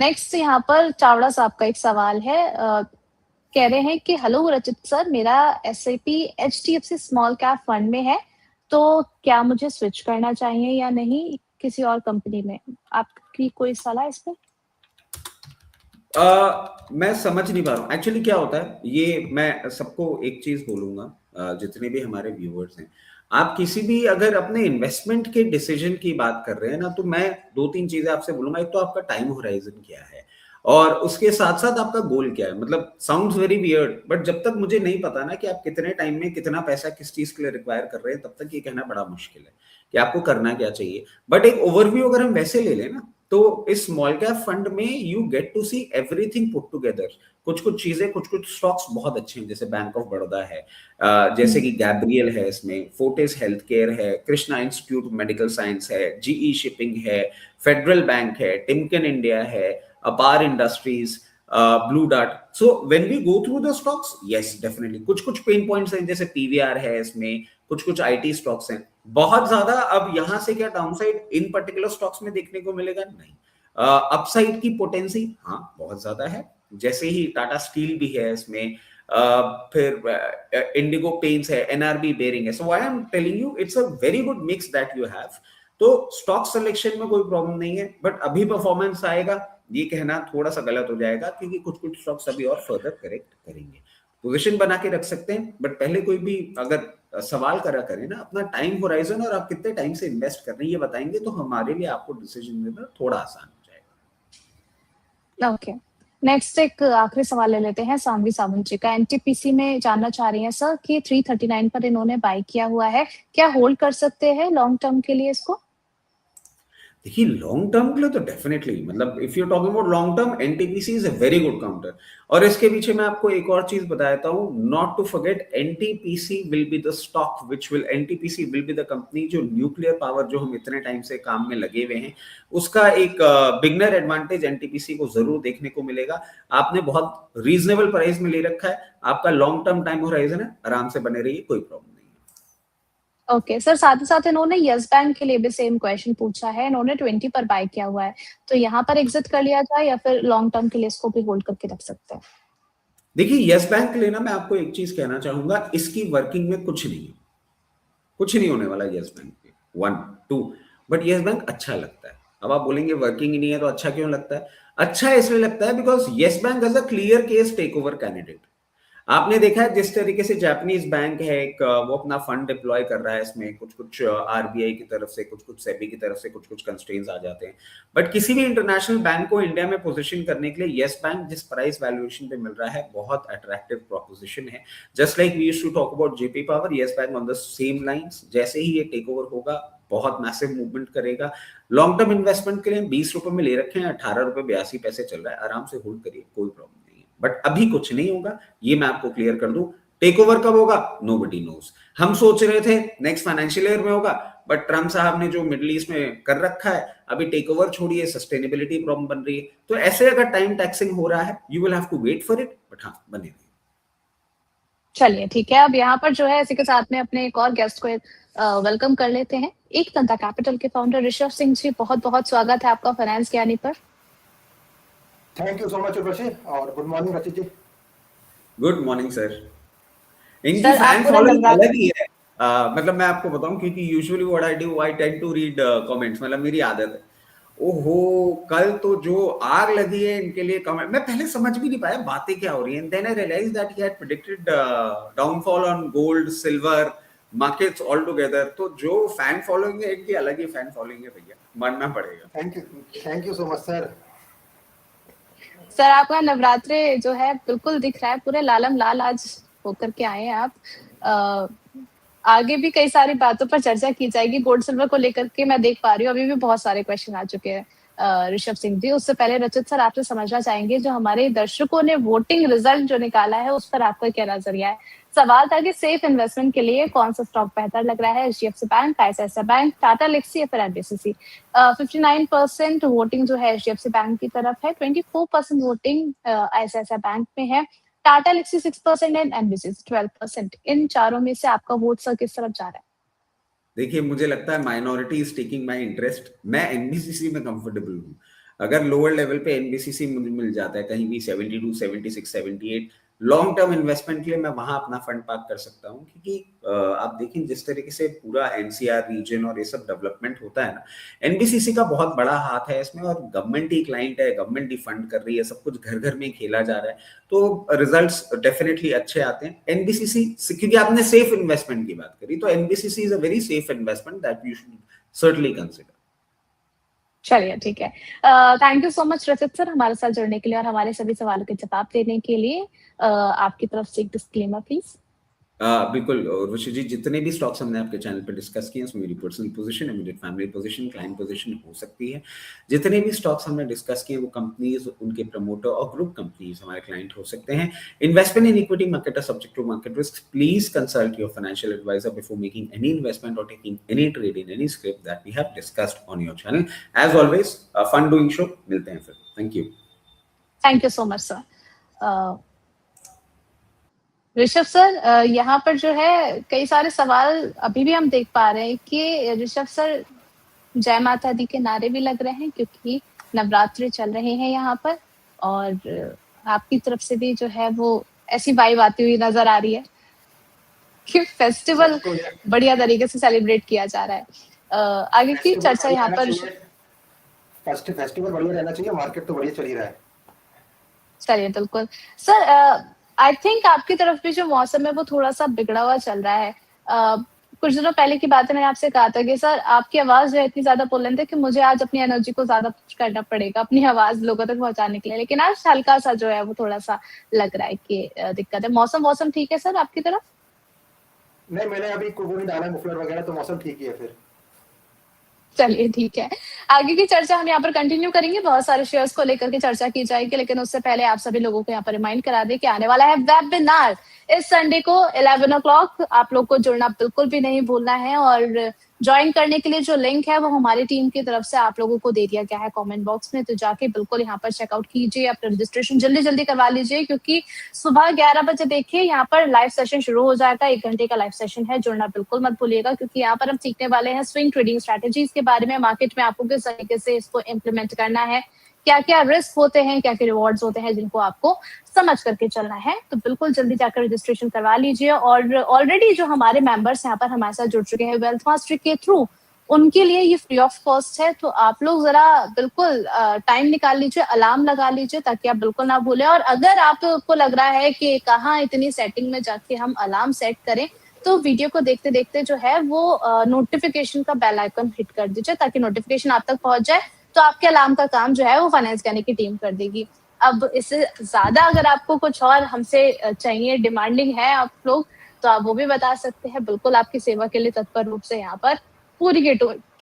Next यहाँ पर चावड़ा साहब का एक सवाल है, कह रहे हैं कि हेलो रचित सर, मेरा SIP HDFC small cap fund में है, तो क्या मुझे स्विच करना चाहिए या नहीं किसी और कंपनी में? आपकी कोई सलाह इस पे? मैं समझ नहीं पा रहा हूँ एक्चुअली क्या होता है। ये मैं सबको एक चीज बोलूंगा, जितने भी हमारे व्यूअर्स हैं, आप किसी भी अगर अपने इन्वेस्टमेंट के डिसीजन की बात कर रहे हैं ना, तो मैं दो तीन चीजें आपसे बोलूंगा। एक तो आपका टाइम होराइजन क्या है, और उसके साथ साथ आपका गोल क्या है। मतलब साउंड्स वेरी वियर्ड, बट जब तक मुझे नहीं पता ना कि आप कितने टाइम में कितना पैसा किस चीज के लिए रिक्वायर कर रहे हैं, तब तक ये कहना बड़ा मुश्किल है कि आपको करना क्या चाहिए। बट एक ओवरव्यू अगर हम वैसे ले लें ना, तो इस स्मॉल कैप फंड में you get to see everything put together. कुछ कुछ चीजें, कुछ कुछ स्टॉक्स बहुत अच्छे हैं, जैसे बैंक ऑफ बड़ौदा है, जैसे कि गैब्रियल है, इसमें फोर्टिस हेल्थ केयर है, कृष्णा इंस्टीट्यूट मेडिकल साइंस है, GE शिपिंग है, फेडरल बैंक है, टिमकेन इंडिया है, Apar Industries, Blue Dart. So when we go through the stocks, yes definitely कुछ कुछ पेन पॉइंट्स हैं, जैसे PVR है, इसमें कुछ कुछ IT स्टॉक्स हैं। बहुत ज्यादा अब यहां से क्या डाउनसाइड इन पर्टिकुलर स्टॉक्स में देखने को मिलेगा? नहीं। अपसाइड की पोटेंसी हाँ बहुत ज्यादा है, जैसे ही टाटा स्टील भी है इसमें, फिर इंडिगो पेंट्स है, NRB बेरिंग है। So I am telling you it's a very good mix that you have. तो स्टॉक सिलेक्शन में कोई प्रॉब्लम नहीं है, बट अभी परफॉर्मेंस आएगा ये कहना थोड़ा सा गलत हो जाएगा, क्योंकि कुछ कुछ स्टॉक्स अभी और फर्दर करेक्ट करेंगे। पोजीशन बना के रख सकते हैं, बट पहले कोई भी अगर सवाल करा करें ना, अपना टाइम होराइजन और आप कितने टाइम से इन्वेस्ट कर रहे हैं ये बताएंगे, तो हमारे लिए आपको डिसीजन लेना थोड़ा आसान हो जाएगा। ओके, नेक्स्ट एक आखिरी सवाल ले लेते हैं सानवी सावंत जी का। NTPC में जानना चाह रही हैं सर कि 339 पर इन्होंने बाय किया हुआ है, क्या होल्ड कर सकते हैं लॉन्ग टर्म के लिए इसको? देखिए लॉन्ग टर्म के लिए तो डेफिनेटली, मतलब if you talking about long term, NTPC is a very good counter. और इसके पीछे मैं आपको एक और चीज बताता हूं, not to forget, NTPC will be the stock which will, NTPC will be the company जो न्यूक्लियर पावर जो हम इतने टाइम से काम में लगे हुए हैं, उसका एक बिगनर एडवांटेज एनटीपीसी को जरूर देखने को मिलेगा। आपने बहुत रीजनेबल प्राइस में ले रखा है, आपका लॉन्ग टर्म टाइम होराइजन है, आराम से बने रहिए, कोई प्रॉब्लम नहीं। ओके सर, साथ ही साथ इन्होंने यस बैंक के लिए भी सेम क्वेश्चन पूछा है। इन्होंने 20 पर बाय किया हुआ है, तो यहाँ पर एग्जिट कर लिया जाए या फिर लॉन्ग टर्म के लिए इसको भी होल्ड करके रख सकते हैं? देखिए यस बैंक लेना, मैं आपको एक चीज कहना चाहूंगा, इसकी वर्किंग में कुछ नहीं है, कुछ नहीं होने वाला यस बैंक पे, 1 2। बट यस बैंक अच्छा लगता है। अब आप बोलेंगे वर्किंग ही नहीं है तो अच्छा क्यों लगता है? अच्छा इसलिए लगता है because Yes Bank as a clear case take over candidate. आपने देखा है जिस तरीके से जापानीज बैंक है एक, वो अपना फंड डिप्लॉय कर रहा है, इसमें कुछ कुछ RBI की तरफ से, कुछ कुछ सेबी की तरफ से कुछ कुछ कंस्ट्रेंट्स आ जाते हैं। बट किसी भी इंटरनेशनल बैंक को इंडिया में पोजीशन करने के लिए यस बैंक जिस प्राइस वैल्यूएशन पे मिल रहा है, बहुत अट्रैक्टिव प्रोपोजिशन है। Just like we used to talk about JP power, Yes Bank on the same lines. जैसे ही ये टेक ओवर होगा, बहुत मैसिव मूवमेंट करेगा। लॉन्ग टर्म इन्वेस्टमेंट के लिए 20 रुपए में ले रखे हैं, 18 रुपए 82 पैसे चल रहा है, आराम से होल्ड करिए, कोई प्रॉब्लम नहीं है। बट अभी कुछ नहीं होगा, ये मैं आपको क्लियर कर दूं। टेक ओवर कब होगा नोबडी नोज। हम सोच रहे थे नेक्स्ट फाइनेंशियल ईयर में होगा, बट ट्रम्प साहब ने जो मिडिल ईस्ट में कर रखा है, अभी टेक ओवर छोड़िए, सस्टेनेबिलिटी प्रॉब्लम बन रही है। तो ऐसे अगर टाइम टैक्सिंग हो रहा है, you will have to wait for it, but हाँ बने रहिए। चलिए ठीक है, अब यहाँ पर जो है इसी के साथ में अपने एक और गेस्ट को वेलकम कर लेते हैं। एक तंता कैपिटल के फाउंडर ऋषभ सिंह जी, बहुत बहुत स्वागत है आपका फाइनेंस ज्ञानी पर। Thank you so much Urvashi, और good morning Rachit ji. Good morning sir. इनकी सर आप फैन पूरे फॉलोइंग नवरात्र अलग ही है। मतलब मैं आपको बताऊं, क्योंकि usually what I do, I tend to read comments, मतलब मेरी आदत है। ओहो, कल तो जो आग लगी है इनके लिए कमेंट, मैं पहले समझ भी नहीं पाया बातें क्या हो रही हैं। Then I realise that he had predicted downfall on gold silver markets all together. तो जो फैन फॉलोइंग है इनकी, अलग ही फैन फॉलोइंग है भैया, मानना पड़ेगा। Thank you so much sir. Sir आपका नवरात्रे जो है बिल्कुल दिख रहा है, पूरे लालम लाल आज होकर के आए हैं आप। आगे भी कई सारी बातों पर चर्चा की जाएगी, गोल्ड सिल्वर को लेकर के मैं देख पा रही हूँ अभी भी बहुत सारे क्वेश्चन आ चुके हैं ऋषभ सिंह जी। उससे पहले रचित सर आपसे समझना चाहेंगे, जो हमारे दर्शकों ने वोटिंग रिजल्ट जो निकाला है उस पर आपका क्या नजरिया है? सवाल था कि सेफ इन्वेस्टमेंट के लिए कौन सा स्टॉक बेहतर लग रहा है, HDFC bank, ICICI bank, Tata Elxsi या फिर NBCC? 59% वोटिंग जो है HDFC बैंक की तरफ है, 24% वोटिंग ICICI बैंक में है, टाटा लिक्सी 6% एंड NBCC 12%। इन चारों में से आपका वोट सर किस तरफ जा रहा है? देखिए मुझे लगता है minority is taking my interest, मैं NBCC में कंफर्टेबल हूँ। अगर लोअर लेवल पे एनबीसीसी मुझे मिल जाता है कहीं भी 72, 76, 78, लॉन्ग टर्म इन्वेस्टमेंट के लिए मैं वहां अपना फंड पार्क कर सकता हूँ, क्योंकि आप देखें जिस तरीके से पूरा एनसीआर रीजन और ये सब डेवलपमेंट होता है ना, एनबीसीसी का बहुत बड़ा हाथ है इसमें, और गवर्नमेंट ही क्लाइंट है, गवर्नमेंट ही फंड कर रही है, सब कुछ घर घर में खेला जा रहा है, तो रिजल्ट्स डेफिनेटली अच्छे आते हैं। एनबीसीसी, क्योंकि आपने सेफ इन्वेस्टमेंट की बात करी, तो NBCC is a very safe investment that you should certainly consider. चलिए ठीक है। थैंक यू सो मच रचित सर हमारे साथ जुड़ने के लिए और हमारे सभी सवालों के जवाब देने के लिए। आपकी तरफ से एक डिस्क्लेमर प्लीज। बिल्कुल उर्वशी जी, जितने भी स्टॉक्स हमने आपके चैनल पे डिस्कस किए हैं उसमें मेरी personal position, immediate family position, client position हो सकती है। जितने भी स्टॉक्स हमने डिस्कस किए हैं वो कंपनीज, उनके प्रमोटर और ग्रुप कंपनीज हमारे क्लाइंट हो सकते हैं। Investment in equity market are subject to market risk. Please consult your financial advisor before making any investment और taking any trade in any script that we have discussed on your channel. As always fun doing show, मिलते हैं फिर। Thank you. Thank you so much sir. Rishabh sir, यहाँ पर जो है कई सारे सवाल अभी भी हम देख पा रहे हैं कि ऋषभ सर जय माता दी के नारे भी लग रहे हैं क्योंकि नवरात्रि चल रहे हैं यहाँ पर, और आपकी तरफ से भी जो है वो ऐसी वाइब आती हुई नजर आ रही है कि फेस्टिवल बढ़िया तरीके से सेलिब्रेट किया जा रहा है। आगे की चर्चा यहाँ पर फेस्टिवल बढ़िया रहना चाहिए, मार्केट तो बढ़िया चल ही रहा है। चलिए बिल्कुल सर। आई थिंक आपकी तरफ भी जो मौसम है वो थोड़ा सा बिगड़ा हुआ चल रहा है। कुछ दिनों पहले की बात है, मैंने आपसे कहा था कि सर आपकी आवाज जो है इतनी ज्यादा बुलंद है कि मुझे आज अपनी एनर्जी को ज्यादा पुश करना पड़ेगा अपनी आवाज लोगों तक पहुंचाने के लिए, लेकिन आज हल्का सा जो है वो थोड़ा सा लग रहा है कि दिक्कत है। मौसम ठीक है सर आपकी तरफ? नहीं, मैंने अभी वो नहीं डाला मुफलर वगैरह, तो मौसम ठीक ही है फिर। चलिए ठीक है, आगे की चर्चा हम यहाँ पर कंटिन्यू करेंगे। बहुत सारे शेयर्स को लेकर के चर्चा की जाएगी, लेकिन उससे पहले आप सभी लोगों को यहाँ पर रिमाइंड करा दें कि आने वाला है वेबिनार इस संडे को 11 o'clock। आप लोग को जुड़ना बिल्कुल भी नहीं भूलना है, और ज्वाइन करने के लिए जो लिंक है वो हमारी टीम की तरफ से आप लोगों को दे दिया गया है कमेंट बॉक्स में, तो जाके बिल्कुल यहाँ पर चेकआउट कीजिए, अपना रजिस्ट्रेशन जल्दी करवा लीजिए, क्योंकि सुबह 11 बजे देखिए यहाँ पर लाइव सेशन शुरू हो जाएगा। 1 घंटे का लाइव सेशन है, जुड़ना बिल्कुल मत भूलिएगा, क्योंकि यहाँ पर हम सीखने वाले हैं स्विंग ट्रेडिंग स्ट्रेटेजीज के बारे में, मार्केट में आपको किस तरीके से इसको इम्प्लीमेंट करना है, क्या क्या रिस्क होते हैं, क्या क्या रिवॉर्ड्स होते हैं, जिनको आपको समझ करके चलना है। तो बिल्कुल जल्दी जाकर रजिस्ट्रेशन करवा लीजिए। और ऑलरेडी जो हमारे मेंबर्स यहाँ पर हमारे साथ जुड़ चुके हैं वेल्थ मास्टरी के थ्रू, उनके लिए ये फ्री ऑफ कॉस्ट है, तो आप लोग जरा बिल्कुल टाइम निकाल लीजिए, अलार्म लगा लीजिए, ताकि आप बिल्कुल ना भूलें। और अगर आपको लग रहा है कि कहाँ इतनी सेटिंग में जाके हम अलार्म सेट करें, तो वीडियो को देखते देखते जो है वो नोटिफिकेशन का बेल आइकन हिट कर दीजिए, ताकि नोटिफिकेशन आप तक पहुंच जाए, तो आपके अलार्म का काम जो है वो फाइनेंस करने की टीम कर देगी। अब इससे ज्यादा अगर आपको कुछ और हमसे चाहिए, डिमांडिंग है आप लोग, तो आप वो भी बता सकते हैं। बिल्कुल आपकी सेवा के लिए तत्पर रूप से यहाँ पर पूरी की